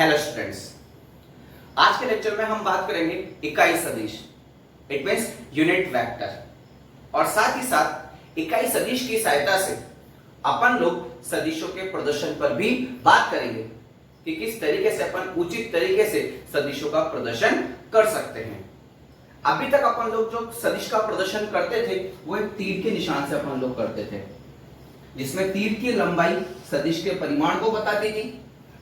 Hello students, आज के lecture में हम बात करेंगे इकाई सदिश, इट मींस यूनिट वेक्टर, और साथ ही साथ इकाई सदिश की सहायता से अपन लोग सदिशों के प्रदर्शन पर भी बात करेंगे कि किस तरीके से अपन उचित तरीके से सदिशों का प्रदर्शन कर सकते हैं। अभी तक अपन लोग जो सदिश का प्रदर्शन करते थे वो एक तीर के निशान से अपन लोग करते थे, जिसमें तीर की लंबाई सदिश के परिमाण को बताती थी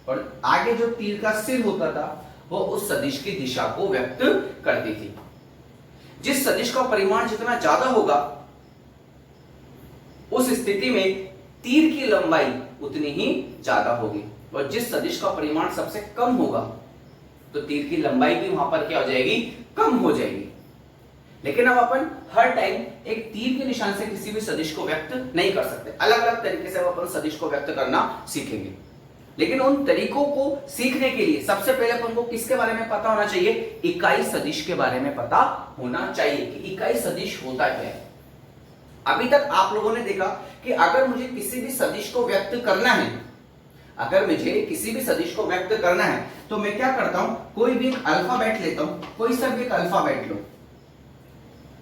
और आगे जो तीर का सिर होता था वो उस सदिश की दिशा को व्यक्त करती थी। जिस सदिश का परिमाण जितना ज्यादा होगा उस स्थिति में तीर की लंबाई उतनी ही ज्यादा होगी, और जिस सदिश का परिमाण सबसे कम होगा तो तीर की लंबाई भी वहां पर क्या हो जाएगी, कम हो जाएगी। लेकिन अब अपन हर टाइम एक तीर के निशान से किसी भी सदिश को व्यक्त नहीं कर सकते, अलग अलग तरीके से अपन सदिश को व्यक्त करना सीखेंगे। लेकिन उन तरीकों को सीखने के लिए सबसे पहले अपन को किसके बारे में पता होना चाहिए, इकाई सदिश के बारे में पता होना चाहिए कि इकाई सदिश होता क्या है। अभी तक आप लोगों ने देखा कि अगर मुझे किसी भी सदिश को व्यक्त करना है, अगर मुझे किसी भी सदिश को व्यक्त करना है तो मैं क्या करता हूं, कोई भी एक अल्फाबेट लेता हूं, कोई सा भी एक अल्फाबेट लो,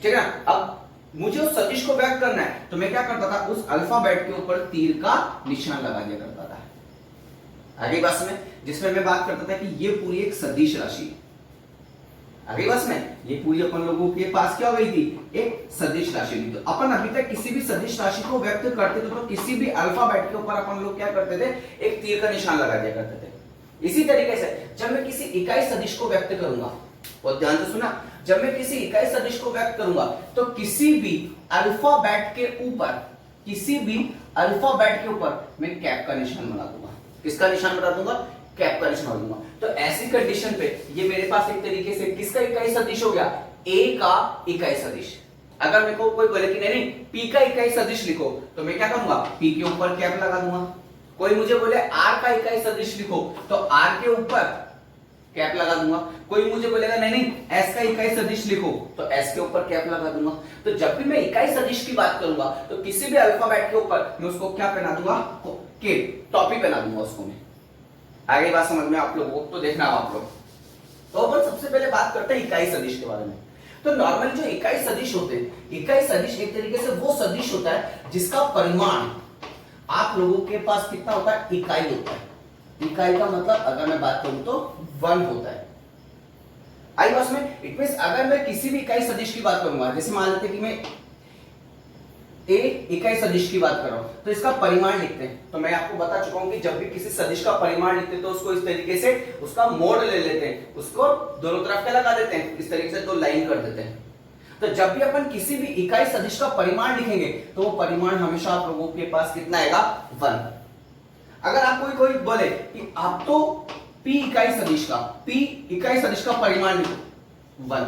ठीक है ना। अब मुझे उस सदिश को व्यक्त करना है तो मैं क्या करता था, उस अल्फाबेट के ऊपर तीर का निशान लगा दिया करता था। आगे बस में जिसमें मैं बात करता था कि ये पूरी एक सदिश राशि है। आगे बस में ये पूरी अपन लोगों के पास क्या हो गई थी, एक सदिश राशि थी। तो अपन अभी तक किसी भी सदिश राशि को व्यक्त करते थे तो किसी भी अल्फाबेट के ऊपर अपन लोग क्या करते थे, एक तीर का निशान लगा दिया करते थे। इसी तरीके से जब मैं किसी इकाई सदिश को व्यक्त करूंगा, और ध्यान से सुना, जब मैं किसी इकाई सदिश को व्यक्त करूंगा तो किसी भी अल्फाबेट के ऊपर, किसी भी अल्फाबेट के ऊपर मैं कैप का निशान बना दूंगा। किसका निशान बना दूंगा, कैप का निशान बना दूंगा। तो ऐसी कंडीशन पे ये मेरे पास एक तरीके से किसका इकाई सदिश हो गया, ए का इकाई सदिश। अगर मेरे को कोई बोले कि नहीं नहीं पी का इकाई सदिश लिखो, तो मैं क्या करूंगा, पी के ऊपर कैप लगा दूंगा। कोई मुझे बोले आर का इकाई सदिश लिखो, तो आर के ऊपर कैप लगा दूंगा। कोई मुझे बोलेगा नहीं नहीं एस का इकाई सदिश लिखो, तो एस के ऊपर कैप लगा दूंगा। तो जब भी मैं इकाई सदिश की बात करूंगा तो किसी भी अल्फाबेट के ऊपर मैं उसको क्या पहना दूंगा, के टॉपी पहना दूंगा उसको मैं। आगे बात समझ में आप लोगों को तो देखना आप लोग। तो अपन सबसे पहले बात करते हैं इकाई सदिश के बारे में। तो नॉर्मली जो इकाई सदिश होते हैं, इकाई सदिश एक तरीके से वो सदिश होता है जिसका परिमाण आप लोगों के पास कितना होता है, इकाई होता है। इकाई का मतलब अगर मैं बात करूं तो 1 होता है। आई बस में इट मींस अगर मैं किसी भी इकाई सदिश की बात करूंगा, जैसे मान लेते हैं कि मैं ए इकाई सदिश की बात कर रहा हूं, तो इसका परिमाण लिखते हैं। तो मैं आपको बता चुका हूं कि जब भी किसी सदिश का परिमाण लिखते हैं तो उसको इस तरीके से उसका मोड ले लेते हैं, उसको दोनों तरफ क्या लगा देते हैं, इस तरीके से 2 लाइन कर देते हैं। तो जब भी अपन किसी भी इकाई सदिश का परिमाण लिखेंगे तो वो परिमाण हमेशा आप लोगों के पास कितना आएगा, 1। अगर आपको कोई बोले कि आप तो P इकाई सदिश का परिमाण लिखो, 1।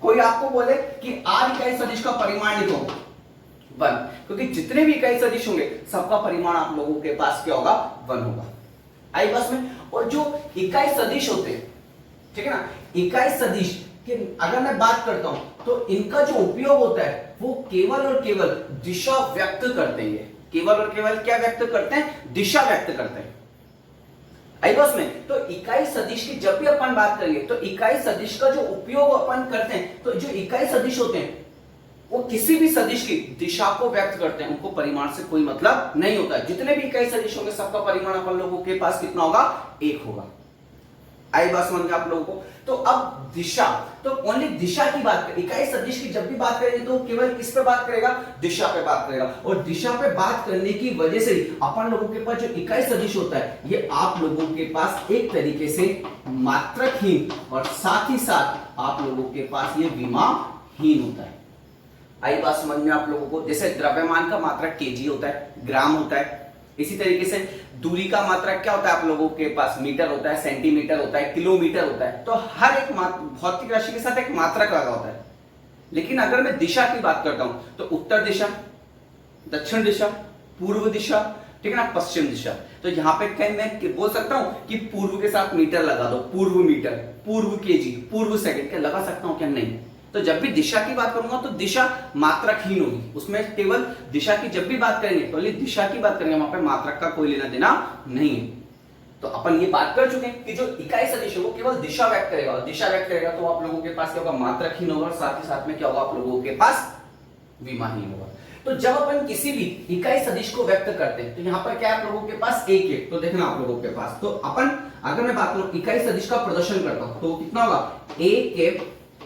कोई आपको बोले कि R इकाई सदिश का परिमाण लिखो, 1। क्योंकि जितने भी इकाई सदिश होंगे सबका परिमाण आप लोगों के पास क्या होगा, 1 होगा। आई बस में। और जो इकाई सदिश होते हैं, ठीक है ना, इकाई सदिश कि अगर मैं बात करता हूं तो इनका जो उपयोग होता है वो केवल और केवल दिशा व्यक्त करते हैं। केवल और केवल क्या व्यक्त करते हैं, दिशा व्यक्त करते हैं। आई बस में। तो इकाई सदिश की जब भी अपन बात करेंगे तो इकाई सदिश का जो उपयोग अपन करते हैं, तो जो इकाई सदिश होते हैं वो किसी भी सदिश की दिशा को व्यक्त करते हैं, उनको परिमाण से कोई मतलब नहीं होता है। जितने भी इकाई सदिश होंगे सबका परिमाण अपन लोगों के पास कितना होगा, 1 होगा। आई बात समझ गए आप लोगों को। तो अब दिशा, तो ओनली दिशा की बात करें, इकाई सदिश की जब भी बात करेंगे तो केवल किस पे बात करेगा, दिशा पे बात करेगा। और दिशा पे बात करने की वजह से अपन लोगों के पास जो इकाई सदिश होता है ये आप लोगों के पास एक तरीके से मात्रकहीन और साथ ही साथ आप लोगों के पास ये विमाहीन होता है। आई बात समझ में आप लोगों को। जैसे द्रव्यमान का मात्रक केजी होता है, ग्राम होता है, इसी तरीके से दूरी का मात्रक क्या होता है आप लोगों के पास, मीटर होता है, सेंटीमीटर होता है, किलोमीटर होता है। तो हर एक भौतिक राशि के साथ एक मात्रक लगा होता है। लेकिन अगर मैं दिशा की बात करता हूं तो उत्तर दिशा, दक्षिण दिशा, पूर्व दिशा, ठीक है ना, पश्चिम दिशा। तो यहां पे क्या मैं बोल सकता हूं कि पूर्व के साथ मीटर लगा दो, पूर्व मीटर, पूर्व केजी, पूर्व सेकंड, क्या लगा सकता हूं क्या, नहीं। तो जब भी दिशा की बात करूंगा तो दिशा मात्रकहीन होगी, उसमें केवल दिशा की जब भी बात करेंगे तो दिशा की बात करेंगे, वहां पे मात्रक का कोई लेना देना नहीं है। तो अपन ये बात कर चुके हैं कि जो इकाई सदिश है वो केवल दिशा व्यक्त करेगा, और दिशा व्यक्त करेगा तो आप लोगों के पास क्या होगा, मात्रकहीन होगा, और साथ ही साथ में क्या होगा, आप लोगों के पास विमाहीन होगा। तो जब अपन किसी भी इकाई सदिश को व्यक्त करते हैं तो यहाँ पर क्या है आप लोगों के पास एक एक, तो देखना आप लोगों के पास, तो अपन अगर मैं बात करूं इकाई सदिश का प्रदर्शन करता हूं तो कितना होगा, ए कैप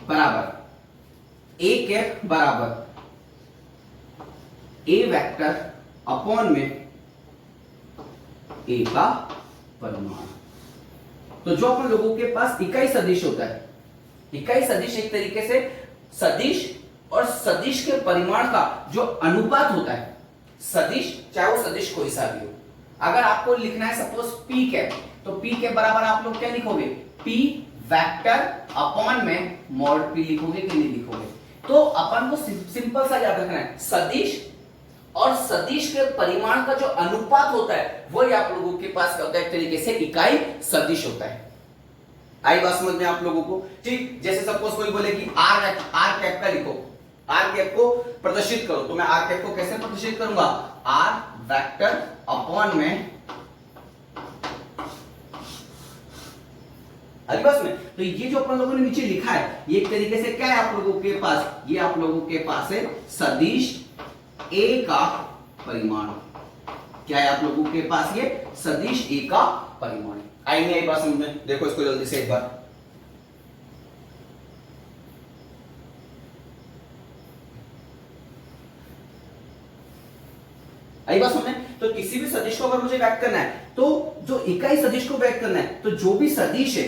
बराबर ए वेक्टर अपॉन में ए का परिमाण। तो जो अपन लोगों के पास इकाई सदिश होता है, इकाई सदिश एक तरीके से सदिश और सदिश के परिमाण का जो अनुपात होता है, सदिश चाहे वो सदिश कोई सा भी हो, अगर आपको लिखना है सपोज पी कैप, तो पी के बराबर आप लोग क्या लिखोगे, पी वेक्टर अपॉन में मॉड पी लिखोगे कि नहीं लिखोगे। तो अपन को सिंपल सा याद रखना है, सदिश और सदिश के परिमाण का जो अनुपात होता है वही आप लोगों के पास क्या होता है, एक तरीके से इकाई सदिश होता है। आई बात समझ में आप लोगों को, ठीक। जैसे सपोज कोई बोले कि आर कैप का लिखो, आर कैप को प्रदर्शित करो, तो मैं आर कैप को कैसे प्रदर्शित करूंगा, आर वेक्टर अपॉन में बस में। तो ये जो अपन लोगों ने नीचे लिखा है ये एक तरीके से क्या है आप लोगों के पास, ये आप लोगों के पास है सदिश ए का परिमाण। क्या है आप लोगों के पास, ये सदिश ए का परिमाण। आई नहीं आई बात समझ में, देखो इसको जल्दी से एक बार, आई बात समझ। तो किसी भी सदिश को अगर मुझे व्यक्त करना है तो जो इकाई सदिश को व्यक्त करना है तो जो भी सदिश है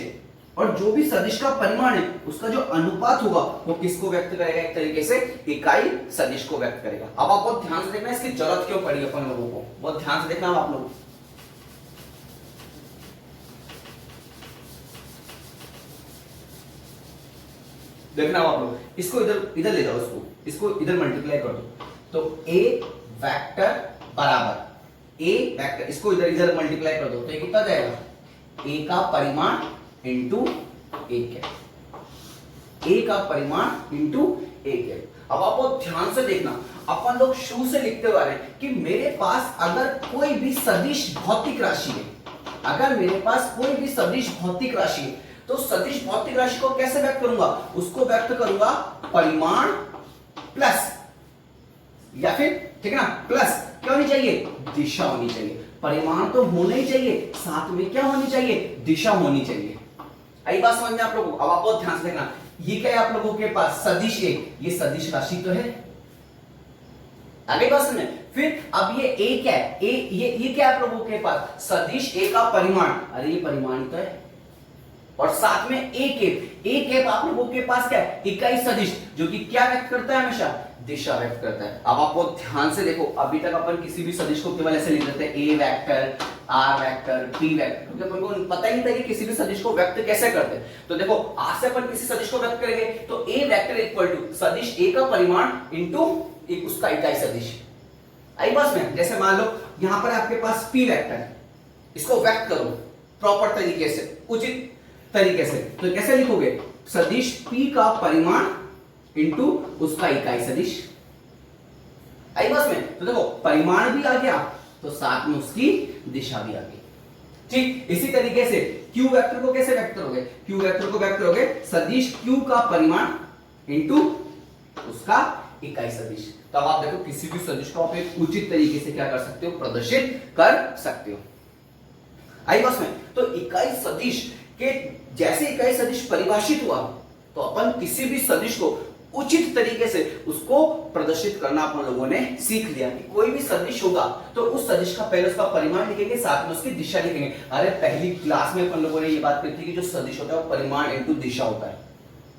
और जो भी सदिश का परिमाण है उसका जो अनुपात होगा वो किसको व्यक्त करेगा, एक तरीके से इकाई सदिश को व्यक्त करेगा। अब आप बहुत ध्यान से देखना इसकी जरूरत क्यों पड़ी अपन लोगों को, बहुत ध्यान से देखना आप लोग। देखना आप लोग, इसको इधर ले जाओ, इसको इधर मल्टीप्लाई कर दो, तो ए वेक्टर बराबर ए वेक्टर, इसको इधर मल्टीप्लाई कर दो तो ये कितना जाएगा, ए का परिमाण इंटू ए कैप, ए का परिमाण इंटू ए कैप। अब आप बहुत ध्यान से देखना, अपन लोग शुरू से लिखते हुए आ रहे हैं कि मेरे पास अगर कोई भी सदिश भौतिक राशि है, अगर मेरे पास कोई भी सदिश भौतिक राशि है तो सदिश भौतिक राशि को कैसे व्यक्त करूंगा, उसको व्यक्त करूंगा परिमाण प्लस, या फिर ठीक है ना, प्लस क्या होनी चाहिए, दिशा होनी चाहिए। परिमाण तो होना ही चाहिए, साथ में क्या होनी चाहिए, दिशा होनी चाहिए। आई बात समझ में आप लोगों को। अब आप बहुत ध्यान से देखना, ये क्या है आप लोगों के पास सदिश ए, ये सदिश राशि तो है, आगे बात समझ में। फिर अब ये ए क्या है, ए ये क्या है आप लोगों के पास, सदिश ए का परिमाण, अरे ये परिमाण तो है, और साथ में ए कैप आप लोगों के पास क्या है, इकाई सदिश, जो कि क्या व्यक्त करता है, हमेशा दिशा व्यक्त करता है। अब आप बहुत ध्यान से देखो, अभी तक अपन किसी भी सदिश को केवल ऐसे लिख देते हैं, A vector, R vector, P vector, क्योंकि अपन को पता ही नहीं था कि किसी भी सदिश को व्यक्त कैसे करते हैं। तो देखो आज से अपन किसी सदिश को व्यक्त करेंगे तो ए वेक्टर इक्वल टू सदिश ए का परिमाण इंटू उसका इकाई सदिश। आई बस में, जैसे मान लो यहां पर आपके पास पी वेक्टर है, इसको व्यक्त करो प्रॉपर तरीके से, उचित तरीके से, तो कैसे लिखोगे, सदिश पी का परिमाण इंटू उसका इकाई सदिश। आई बस में, तो देखो परिमाण भी आ गया तो साथ में उसकी दिशा भी आ गई। ठीक इसी तरीके से क्यू वेक्टर को कैसे व्यक्त करोगे, क्यू वेक्टर को व्यक्त करोगे सदिश क्यू का परिमाण इंटू उसका इकाई सदिश। तो अब आप देखो किसी भी सदिश को आप एक उचित तरीके से क्या कर सकते हो, प्रदर्शित कर सकते हो। आई बस में, तो इकाई सदिश के जैसे इकाई सदिश परिभाषित हुआ तो अपन किसी भी सदिश को उचित तरीके से उसको प्रदर्शित करना अपन लोगों ने सीख लिया कि कोई भी सदिश होगा तो उस सदिश का पहले उसका परिमाण लिखेंगे, साथ में उसकी दिशा लिखेंगे। अरे पहली क्लास में अपन लोगों ने ये बात करी थी कि जो सदिश होता है वो परिमाण इंटू दिशा होता है,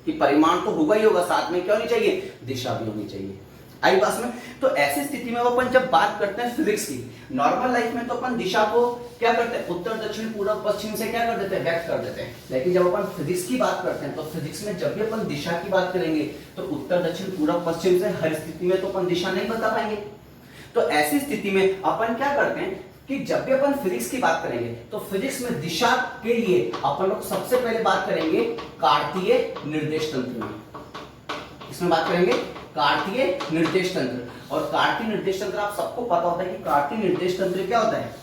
कि परिमाण तो होगा ही होगा, साथ में क्या होनी चाहिए, दिशा भी होनी चाहिए। आई पास में, तो ऐसी स्थिति में अपन जब बात करते हैं फिजिक्स की, नॉर्मल लाइफ में तो अपन दिशा को क्या करते हैं, उत्तर दक्षिण पूर्व पश्चिम से क्या कर देते हैं, व्यक्त कर देते हैं। लेकिन जब अपन फिजिक्स की बात करते हैं तो फिजिक्स में जब भी अपन दिशा की बात करेंगे तो उत्तर दक्षिण पूर्व पश्चिम से हर स्थिति में तो अपन दिशा नहीं बता पाएंगे। तो ऐसी स्थिति में अपन क्या करते हैं कि जब भी अपन फिजिक्स की बात करेंगे तो फिजिक्स में दिशा के लिए अपन लोग सबसे पहले बात करेंगे कार्तीय निर्देश तंत्र में। इसमें बात करेंगे कार्तीय निर्देश तंत्र, और कार्तीय निर्देश तंत्र आप सबको पता होता है कि कार्तीय निर्देश तंत्र क्या होता है,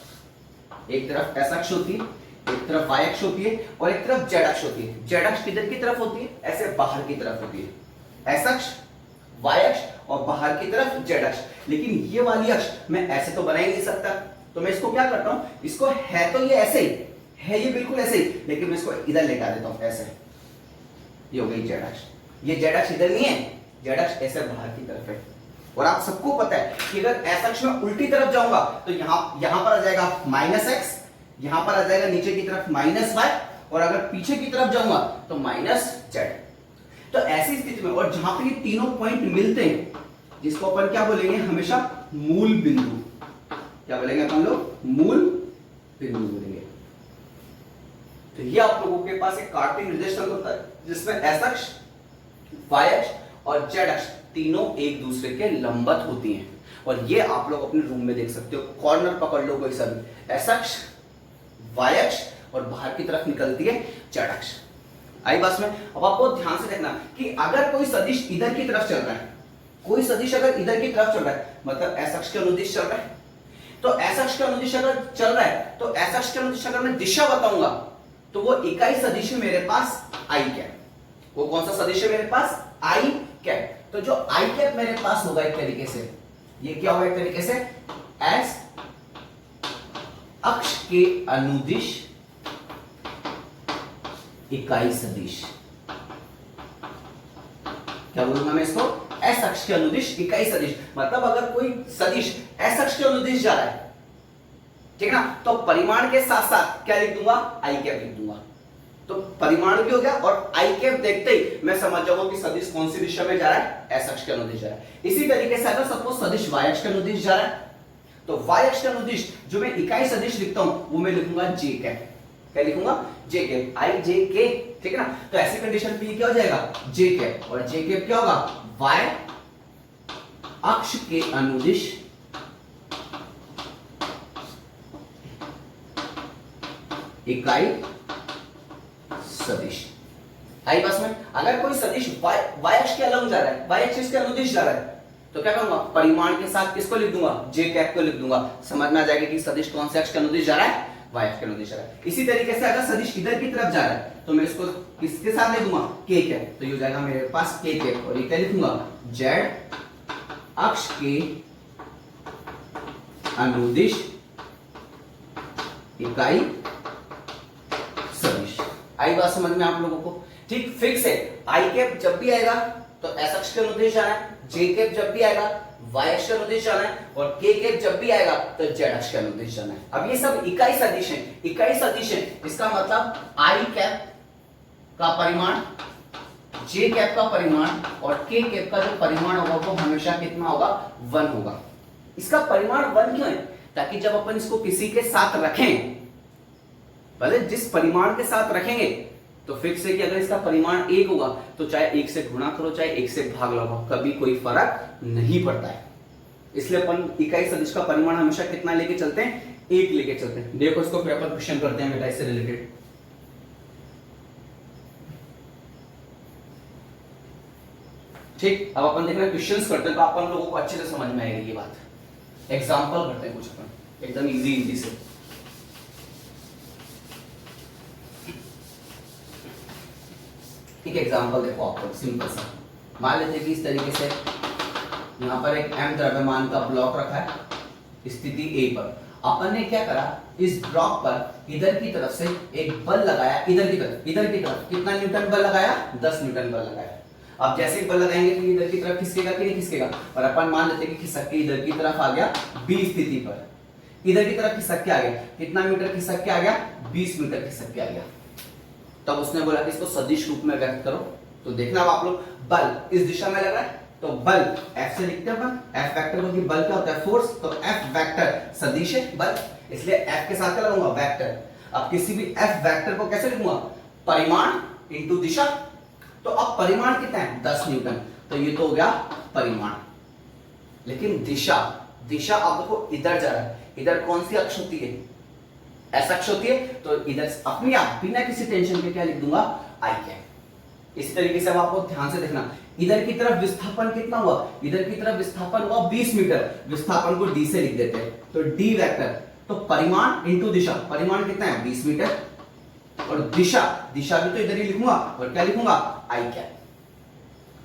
एक तरफ एस अक्ष होती है, एक तरफ y अक्ष होती है और एक तरफ z अक्ष होती है। z अक्ष किधर की तरफ होती है? ऐसे बाहर की तरफ होती है। x अक्ष, y अक्ष और बाहर की तरफ z अक्ष। लेकिन ये वाली अक्ष मैं ऐसे तो बना ही नहीं सकता, तो मैं इसको क्या करता हूं, इसको है तो ये ऐसे ही है, ये बिल्कुल ऐसे ही, लेकिन मैं इसको इधर लेकर देता हूं ऐसे। ये हो गई z अक्ष। ये z अक्ष इधर नहीं है, z अक्ष ऐसे बाहर की तरफ है। और आप सबको पता है कि अगर s अक्ष में उल्टी तरफ जाऊंगा तो यहां पर आ जाएगा -x, यहां पर आ जाएगा नीचे की तरफ -y, और अगर पीछे की तरफ जाऊंगा तो -z। तो ऐसी स्थिति में, और जहां पे ये तीनों पॉइंट मिलते हैं, जिसको अपन क्या बोलेंगे हमेशा, मूल बिंदु। क्या बोलेंगे अपन लोग? मूल बिंदु बोलेंगे। तो ये आप लोगों के पास एक कार्टेशियन निर्देशांक तंत्र होता है जिसमें s अक्ष, y अक्ष और z अक्ष तीनों एक दूसरे के लंबवत होती हैं। और ये आप लोग अपने रूम में देख सकते हो, कॉर्नर पकड़ लो कोई सा भी, s अक्ष, y अक्ष और बाहर की तरफ निकलती है z अक्ष। आई बात में? अब आपको ध्यान से देखना कि अगर कोई सदिश इधर की तरफ चल रहा है, कोई सदिश अगर इधर की तरफ चल रहा है, मतलब s अक्ष के अनुदिश चल रहा है, तो s अक्ष के अनुदिश अगर चल रहा है, तो s अक्ष के अनुदिश अगर मैं दिशा बताऊंगा तो वो इकाई सदिश है मेरे पास i कैप। वो कौन सा सदिश है मेरे पास? i cap. तो जो i कैप मेरे पास होगा एक तरीके से, ये क्या होगा एक तरीके से, s अक्ष के अनुदिश इकाई सदिश। क्या बोलूंगा मैं इसको? s अक्ष के अनुदिश इकाई सदिश। मतलब अगर कोई सदिश s अक्ष के अनुदिश जा रहा है, ठीक ना, तो परिमाण के साथ साथ क्या लिख दूंगा? i कैप लिख दूंगा। तो परिमाण भी हो गया और i कैप देखते ही मैं समझ जाऊंगा कि सदिश कौन सी दिशा में जा रहा है, s अक्ष के अनुदिश जा रहा है। इसी तरीके से अगर सपोज सदिश y अक्ष के अनुदिश जा रहा है, तो y अक्ष के अनुदिश जो मैं इकाई सदिश लिखता हूं वो मैं लिखूंगा j कैप। क्या लिखूंगा? j cap, i j k, ठीक है ना। तो ऐसी कंडीशन पे क्या हो जाएगा? j cap. और j कैप क्या होगा? y अक्ष के अनुदिश इकाई सदिश। आई बस में? अगर कोई सदिश y अक्ष के अलग जा रहा है, y अक्ष के अनुदिश जा रहा है, तो क्या करूंगा? परिमाण के साथ किसको लिख दूंगा? j कैप को लिख दूंगा। समझ में आ जाएगा कि सदिश कौन से अक्ष के अनुदिश जा रहा है? y अक्ष के अनुदिश जा रहा है। इसी तरीके से अगर सदिश इधर की तरफ जा रहा है तो मैं इसको किसके साथ लिख दूंगा? k cap. तो ये हो जाएगा मेरे पास k कैप। और ये क्या लिखूंगा? z अक्ष के अनुदिश इकाई सदिश। आई बात समझ में आप लोगों को? ठीक, फिक्स है। i कैप जब भी आएगा तो s अक्ष के अनुदिश जाना है, j कैप जब भी आएगा y अक्ष के अनुदिश जाना है, और k कैप जब भी आएगा तो z अक्ष के अनुदिश जाना है। अब ये सब इकाई सदिश है, इकाई सदिश है, इसका मतलब i कैप का परिमाण, j कैप का परिमाण और k कैप का जो परिमाण होगा वो हमेशा कितना होगा? 1 होगा। इसका परिमाण 1 क्यों है? ताकि जब अपन इसको किसी के साथ रखें, भले जिस परिमाण के साथ रखेंगे तो फिक्स है कि अगर इसका परिमाण 1 होगा तो चाहे 1 से गुणा करो चाहे 1 से भाग लगाओ, कभी कोई फर्क नहीं पड़ता है। इसलिए अपन इकाई सदिश का परिमाण हमेशा कितना लेके चलते हैं? 1 लेके चलते हैं। देखो इसको पेपर क्वेश्चन करते हैं बेटा इससे रिलेटेड। ठीक, अब अपन देखना क्वेश्चंस करते हैं तो अपन लोगों को अच्छे से समझ में आएगी ये बात। एग्जांपल करते हैं कुछ अपन एकदम इजी से। एक एग्जांपल देखो आप लोग, सिंपल सा। मान लेते हैं कि इस तरीके से यहाँ पर एक m द्रव्यमान का ब्लॉक रखा है स्थिति A पर। अपन ने क्या करा, इस ब्लॉक पर इधर की तरफ से एक बल लगाया, इधर की तरफ कितना न्यूटन बल लगाया? 10 न्यूटन बल लगाया। अब जैसे ही बल लगाएंगे तो इधर की तरफ खिसकेगा कि नहीं खिसकेगा? और अपन मान लेते हैं कि खिसक के इधर की तरफ आ गया B स्थिति पर, इधर की तरफ खिसक के आ गया। कितना मीटर खिसक के आ गया? 20 मीटर खिसक के आ गया। तब उसने बोला कि इसको सदिश रूप में व्यक्त करो। तो देखना आप लोग, बल इस दिशा में लग रहा है तो बल F से लिखते हैं, F वेक्टर क्योंकि बल क्या होता है? फोर्स। तो F वेक्टर सदिश है बल, इसलिए F के साथ क्या लगाऊंगा? वेक्टर। अब किसी भी F वेक्टर को कैसे लिखूंगा? परिमाण इंटू दिशा। तो अब परिमाण कितना है? 10 न्यूटन। तो ये तो हो गया परिमाण। लेकिन दिशा, दिशा अब देखो इधर जा रहा है, इधर कौन सी अक्ष होती है? S अक्ष होती है। तो इधर अपने आप बिना किसी टेंशन के क्या लिख दूंगा? I cap. इसी तरीके से अब आपको ध्यान से देखना, इधर की तरफ विस्थापन कितना हुआ? इधर की तरफ विस्थापन हुआ 20 मीटर। विस्थापन को d से लिख देते हैं। तो d वेक्टर तो परिमाण इंटू दिशा, परिमाण कितना है 20 मीटर, और दिशा, दिशा भी तो इधर ही लिखूंगा, और क्या लिखूंगा आई कैप।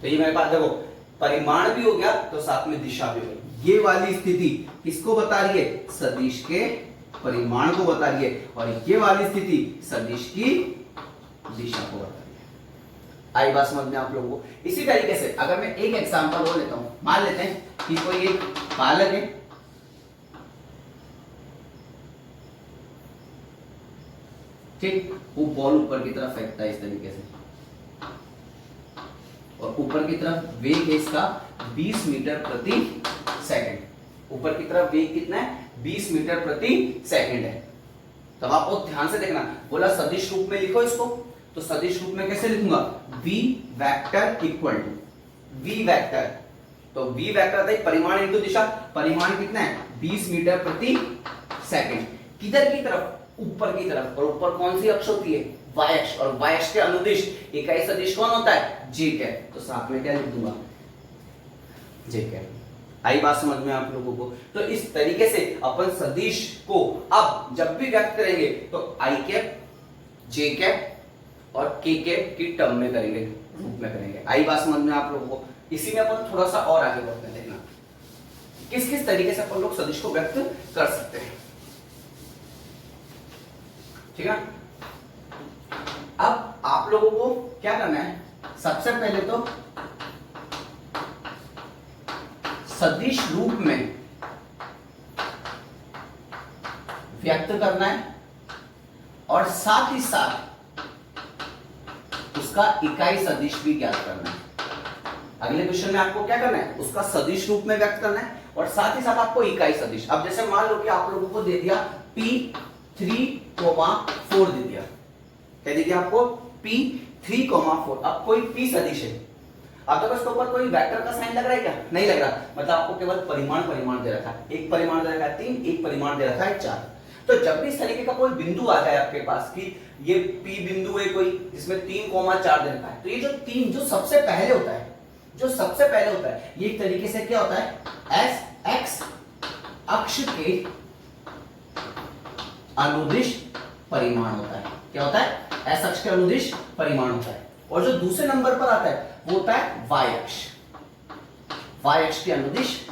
तो ये मेरे पास देखो परिमाण भी हो गया तो साथ में दिशा भी हो गई। ये वाली स्थिति किसको बता रही है, सदिश के परिमाण को बता रही है, और ये वाली स्थिति सदिश की दिशा को बता रही है। आई बात समझ में आप लोगों को। इसी तरीके से अगर मैं एक एग्जांपल और लेता हूं, मान लेते हैं कि कोई एक बालक है, ठीक, वो बॉल ऊपर की तरफ फेंकता है इस तरीके से, और ऊपर की तरफ वेग है इसका 20 मीटर प्रति सेकंड। ऊपर की तरफ वेग कितना है 20 मीटर प्रति सेकंड है। तब आपको ध्यान से देखना, बोला सदिश रूप में लिखो इसको, तो सदिश रूप में कैसे लिखूंगा, v vector equal to v vector, तो v वेक्टर था परिमाण इंटू दिशा, परिमाण कितना है 20 मीटर प्रति सेकंड, किधर की तरफ, ऊपर की तरफ, और ऊपर कौन सी अक्ष होती है y अक्ष, और y अक्ष के अनुदिश इकाई सदिश कौन होता है j कैप, तो साथ में क्या लिख दूंगा j कैप। आई बात समझ में आप लोगों को। तो इस तरीके से अपन सदिश को अब जब भी व्यक्त करेंगे तो आई कैप, जे कैप और के कैप की टर्म में करेंगे, रूप में करेंगे। आई बात समझ में आप लोगों को। इसी में अपन थोड़ा सा और आगे बढ़ते हैं, देखना किस किस तरीके से अपन लोग सदिश को व्यक्त कर सकते हैं, ठीक है। अब आप लोगों को क्या करना है, सबसे पहले तो सदिश रूप में व्यक्त करना है, और साथ ही साथ उसका इकाई सदिश भी ज्ञात करना है। अगले क्वेश्चन में आपको क्या करना है, उसका सदिश रूप में व्यक्त करना है, और साथ ही साथ आपको इकाई सदिश। अब जैसे मान लो कि आप लोगों को दे दिया P3,4 दे दिया, क्या दे दिया आपको P3,4। अब कोई P सदिश है, अब तक उसके ऊपर कोई वेक्टर का साइन लग रहा है क्या, नहीं लग रहा, मतलब आपको केवल परिमाण दे रखा है, एक परिमाण दे रखा है 3, एक परिमाण दे रखा है 4। तो जब भी इस तरीके का कोई बिंदु आ जाए आपके पास कि ये P बिंदु है कोई जिसमें 3,4 दे रखा है, तो ये जो 3 जो सबसे पहले होता है, जो सबसे पहले होता है, ये एक तरीके से क्या होता है एस एक्स अक्ष के अनुदिश परिमाण होता है। क्या होता है, एस अक्ष के अनुदिश परिमाण होता है। और जो दूसरे नंबर पर आता है वो होता है y अक्ष, y अक्ष के अनुदिश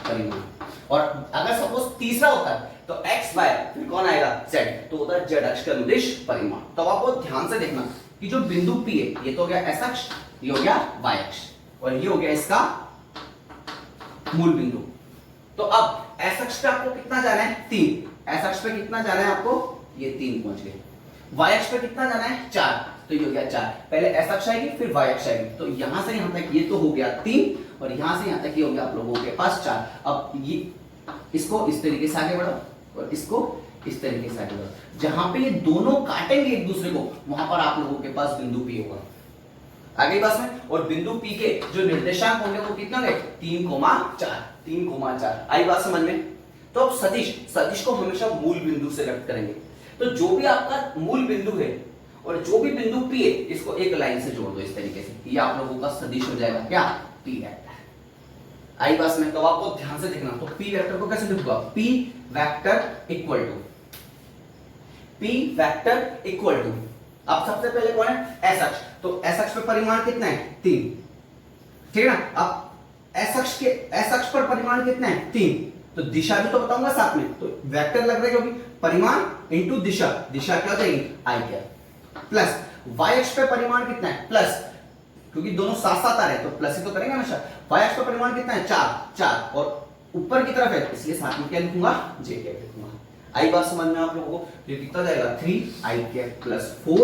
परिमाण। और अगर सपोज तीसरा होता है तो x y, फिर कौन आएगा z, तो होता है z अक्ष के अनुदिश परिमाण। तो आपको ध्यान से देखना कि जो बिंदु P है, ये तो हो गया s अक्ष, ये हो गया y अक्ष, और ये हो गया इसका मूल बिंदु। तो अब s अक्ष पे आपको कितना जाना है 3, s अक्ष पे कितना जाना है आपको, ये 3 पहुंच गए। y अक्ष पे कितना जाना है 4, तो ये हो गया 4, पहले s अक्ष आएगी फिर y अक्ष आएगी, तो यहां से यहां तक ये तो हो गया 3, और यहां से यहां तक ये हो गया आप लोगों के पास 4। अब ये इसको इस तरीके से आगे बढ़ो, और इसको इस तरीके से आगे बढ़ो, जहां पे ये दोनों काटेंगे एक दूसरे को, वहां पर आप लोगों के पास बिंदु P होगा। आगे बात में, और बिंदु P के जो निर्देशांक होंगे वो कितना गए 3,4, 3,4। आई बात समझ में। तो अब सदिश को हमेशा मूल बिंदु से व्यक्त करेंगे, तो जो भी आपका मूल बिंदु है और जो भी बिंदु P है, इसको एक लाइन से जोड़ दो इस तरीके से, ये आप लोगों का सदिश हो जाएगा क्या P वेक्टर। आई बात में। तो आपको ध्यान से देखना, तो P वेक्टर को कैसे लिखूंगा, P vector equal to, P vector equal to, अब सबसे पहले कौन है S अक्ष, तो S अक्ष पे परिमाण कितना है 3, ठीक है ना। अब S अक्ष पर परिमाण कितना है 3, तो दिशा भी तो बताऊंगा साथ में, तो वेक्टर लग रहा है क्योंकि परिमाण इंटू दिशा, दिशा क्या हो जाएगी आई कैप, प्लस y अक्ष पे परिमाण कितना है प्लस, क्योंकि दोनों साथ साथ आ रहे हैं तो प्लस ही तो करेंगे हमेशा। y अक्ष पे परिमाण कितना है 4, और ऊपर की तरफ है इसलिए साथ में क्या लिखूंगा j कैप लिखूंगा। आई बात समझ में आप लोगों को, ये कितना जाएगा 3 आई कैप प्लस 4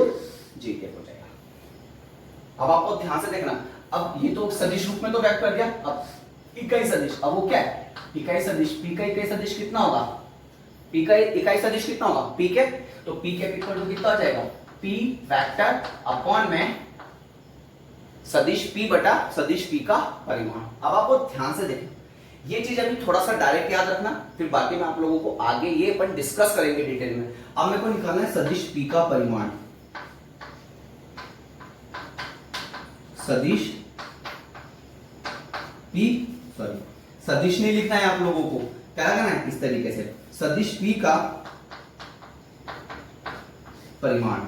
j कैप हो जाएगा। अब आपको ध्यान से देखना, अब ये तो सदिश रूप में तो व्यक्त कर दिया, अब इकाई सदिश, अब वो क्या है इकाई सदिश, P का इकाई सदिश कितना होगा, P का इकाई सदिश कितना होगा P कैप, तो P कैप इक्वल टू कितना हो जाएगा P वेक्टर अपॉन में सदिश P बटा सदिश P का परिमाण। अब आपको ध्यान से देखें, ये चीज अभी थोड़ा सा डायरेक्ट याद रखना, फिर बाकी मैं आप लोगों को आगे ये अपन डिस्कस करेंगे डिटेल में। अब मेरे को निकालना है सदिश P का परिमाण, सदिश नहीं लिखना है आप लोगों को, क्या करना है इस तरीके से, सदिश p का परिमाण।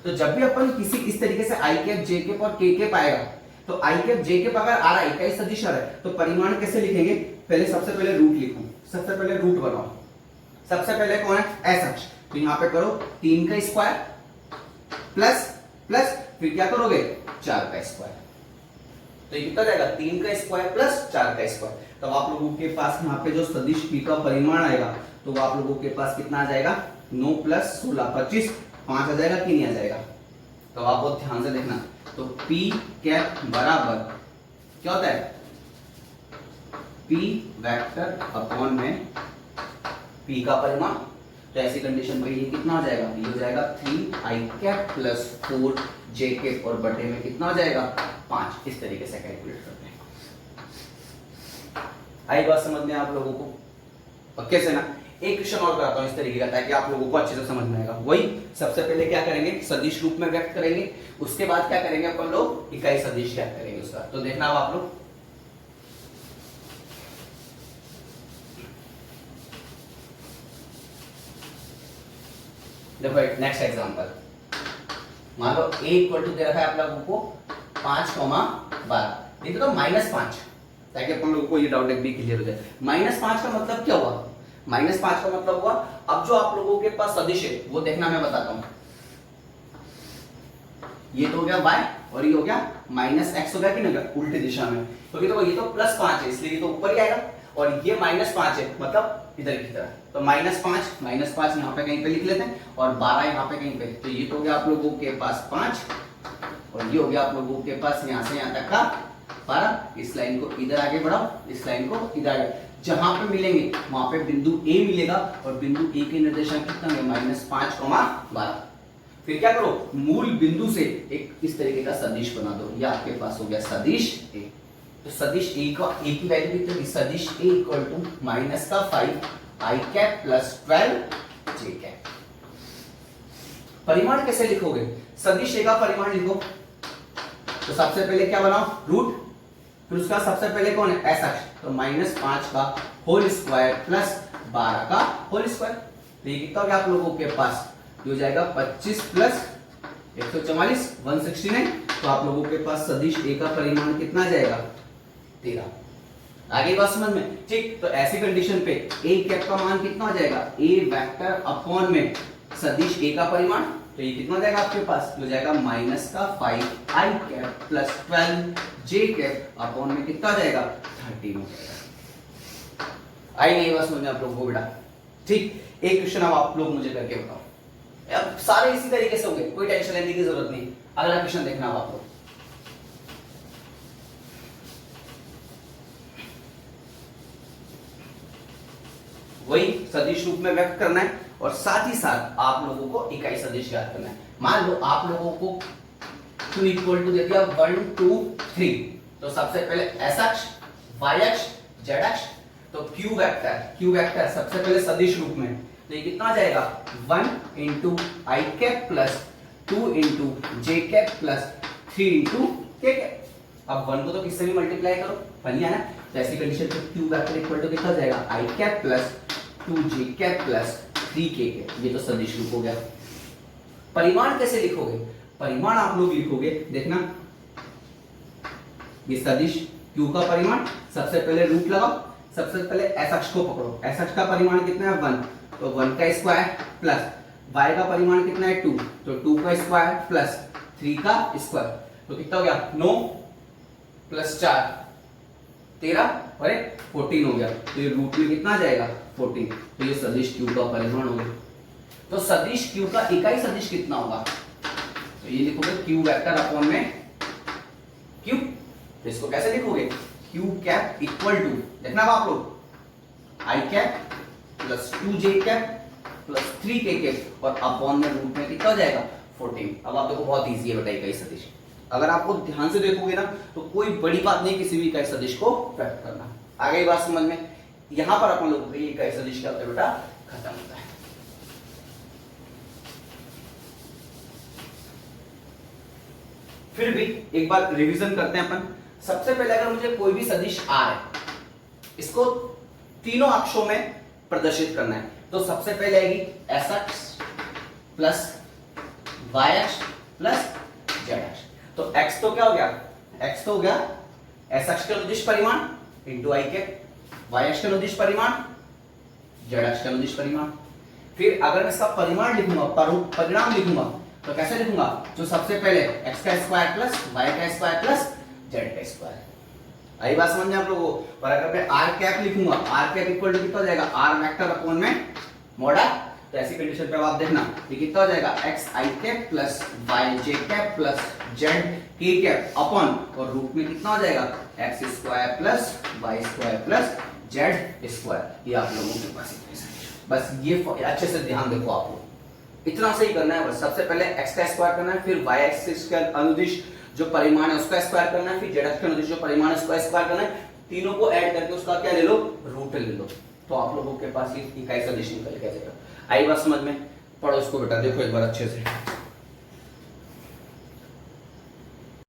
तो जब भी अपन किसी इस तरीके से i कैप j कैप और k कैप आएगा, तो i कैप j कैप अगर आ रहा है इकाई सदिश आ रहा है, तो परिमाण कैसे लिखेंगे, पहले सबसे पहले रूट लिखो, सबसे पहले रूट बनाओ। सबसे पहले कौन है एस अक्ष, तो यहाँ पे करो 3 का स्क्वायर प्लस प्लस फिर क्या करोगे 4 का स्क्वायर, तो ये कितना जाएगा 3 का स्क्वायर प्लस 4 का स्क्वायर। तो आप लोगों के पास यहाँ पे जो सदिश p का परिमाण आएगा, तो आप लोगों के पास कितना आ जाएगा 9 प्लस 16 25, 5 आ जाएगा कि नहीं आ जाएगा। तो आप बहुत ध्यान से देखना, तो p कैप बराबर क्या होता है p वेक्टर अपॉन में p का परिमाण। तो ऐसी कंडीशन पे ये कितना हो जाएगा, ये हो जाएगा 3i cap plus 4j cap और बटे में कितना हो जाएगा 5। इस तरीके से कैलकुलेट करते हैं। आई बात समझ में आप लोगों को, पक्के से ना। एक क्वेश्चन और कराता हूं इस तरीके का, ताकि आप लोगों को अच्छे से समझ में आएगा। वही सबसे पहले क्या करेंगे, सदिश रूप में व्यक्त करेंगे, उसके बाद क्या करेंगे अपन लोग इकाई सदिश व्यक्त करेंगे उसका। तो देखना अब आप लोग, देखो नेक्स्ट एग्जांपल, मान लो a इक्वल टू दे रखा है आप लोगों को 5,12, नहीं तो -5, ताकि अपन लोगों को ये डाउट भी क्लियर हो जाए। -5 का मतलब क्या हुआ, -5 का मतलब हुआ, अब जो आप लोगों के पास सदिश है वो देखना मैं बताता हूं। ये तो हो गया y और ये हो गया -x हो गया कि नहीं, उल्टी दिशा में, क्योंकि तो ये तो +5 है इसलिए ये तो ऊपर ही आएगा, और ये -5 है मतलब इधर की तरह। तो -5 यहाँ पे कहीं पे लिख लेते हैं और 12 यहाँ पे कहीं पे। तो ये तो हो गया आप लोगों के पास 5 और ये हो गया आप लोगों के पास यहाँ से यहाँ तक का 12। इस लाइन को इधर आगे बढ़ाओ, इस लाइन को इधर आगे, जहां पे मिलेंगे वहां पे बिंदु A मिलेगा और बिंदु A के निर्देशांक कितना है -5,12। फिर क्या करो, मूल बिंदु से एक इस तरीके का सदिश बना दो। ये आपके पास हो गया सदिश A। तो सदिश A का A की वैल्यू कितनी होगी, सदिश A equal to -5i cap plus 12j cap. परिमाण कैसे लिखोगे, सदिश A का परिमाण लिखो, तो सबसे पहले क्या बनाओ रूट, फिर उसका सबसे पहले कौन है एस अक्ष, तो -5 का होल स्क्वायर प्लस 12 का होल स्क्वायर। तो ये कितना हो गया आप लोगों के पास, ये हो जाएगा 25 प्लस 144 169। तो आप लोगों के पास सदिश A का परिमाण कितना जाएगा 13। आगे बात समझ में, ठीक। तो ऐसी कंडीशन पे A कैप का मान कितना हो जाएगा, A वेक्टर अपॉन में सदिश A का परिमाण, तो ये कितना जाएगा आपके पास, हो जाएगा -5i cap plus 12j cap upon में कितना जाएगा 13 हो जाएगा। आई नहीं बात समझ में आप लोगों को बेटा, ठीक। एक क्वेश्चन अब आप लोग मुझे करके बताओ, अब सारे इसी तरीके से होंगे, कोई टेंशन लेने की जरूरत नहीं। अगला क्वेश्चन देखना अब आप लोग, वही सदिश रूप में व्यक्त करना है और साथ ही साथ आप लोगों को इकाई सदिश ज्ञात करना है। मान लो आप लोगों को q इक्वल टू दे दिया 1 2 3, तो सबसे पहले s अक्ष, y अक्ष, z अक्ष, तो q वेक्टर सबसे पहले सदिश रूप में, तो ये कितना जाएगा 1 इंटू आई कैप प्लस 2 इंटू जे कैप प्लस 3 इंटू के कैप। अब 1 को तो किससे भी मल्टीप्लाई करो, बन गया ना। तो ऐसी कंडीशन पे q वेक्टर इक्वल टू कितना जाएगा I cap plus 2j cap plus 3k cap. ये तो सदिश रूप हो गया। परिमाण कैसे लिखोगे, परिमाण आप लोग लिखोगे, देखना ये सदिश q का परिमाण, सबसे पहले रूट लगाओ, सबसे पहले s अक्ष को पकड़ो, s अक्ष का परिमाण कितना है 1, तो 1 का स्क्वायर प्लस y का परिमाण कितना है 2, तो 2 का स्क्वायर प्लस 3 का स्क्वायर, तो कितना हो गया 9 प्लस 4 13 और 14 हो गया। तो ये रूट में कितना जाएगा 14, तो ये सदिश q का परिमाण हो गया। तो सदिश q का इकाई सदिश कितना होगा, तो ये लिखोगे q वेक्टर अपॉन में q। तो इसको कैसे लिखोगे, q कैप इक्वल टू, देखना आप लोग i cap plus 2j cap plus 3k cap और अपॉन में रूट में कितना हो जाएगा 14। अब आप देखो बहुत इजी है बेटा इकाई सदिश, अगर आपको ध्यान से देखोगे ना तो कोई बड़ी बात नहीं किसी भी इकाई सदिश को व्यक्त करना। आगे बात समझ में, यहां पर अपन लोगों को ये इकाई सदिश क्या होता है बेटा खत्म होता है। फिर भी एक बार रिवीजन करते हैं अपन। सबसे पहले अगर मुझे कोई भी सदिश आ है, इसको तीनों अक्षों में प्रदर्शित करना है। तो सबसे पहले आएगी एस अक्ष प्लस वाई अक्ष प्लस जेड अक्ष। तो एक्स तो क्या हो गया, एक्स तो हो गया एस अक्ष का अनुदिश परिमाण इंटू आई कैप, वाई अक्ष का अनुदिश परिमाण, जेड अक्ष का अनुदिश परिमाण। फिर अगर मैं इसका परिमाण लिखूंगा, परिणाम लिखूंगा, तो कैसे लिखूंगा, जो सबसे पहले एक्स का स्क्वायर प्लस वाई का स्क्वायर प्लस जेड का स्क्वायर। आई बात समझ में आप लोगों को। और अगर मैं आर कैप लिखूंगा, आर कैप इक्वल टू कितना हो जाएगा, आर वेक्टर अपॉन में मोडा। तो ऐसी कंडीशन पे आप देखना ये कितना हो जाएगा, x i cap plus y j cap plus z k cap upon, और रूट में कितना हो जाएगा, x square plus y square plus z square. ये आप लोगों के पास बस ये अच्छे से ध्यान देखो, आप लोग इतना सही करना है बस। सबसे पहले एक्स का स्क्वायर करना है, फिर वाई एक्सिस का अनुदिश जो परिमाण है उसका स्क्वायर करना है, फिर जेड एक्स का अनुदिश जो परिमाण है उसका स्क्वायर करना है। तीनों को ऐड करके उसका क्या ले लो, रूट ले लो। तो आप लोगों के पास ये इकाई सदिश निकल के आ जाएगा। आई बात समझ में, पढ़ो इसको बेटा, देखो एक बार अच्छे से।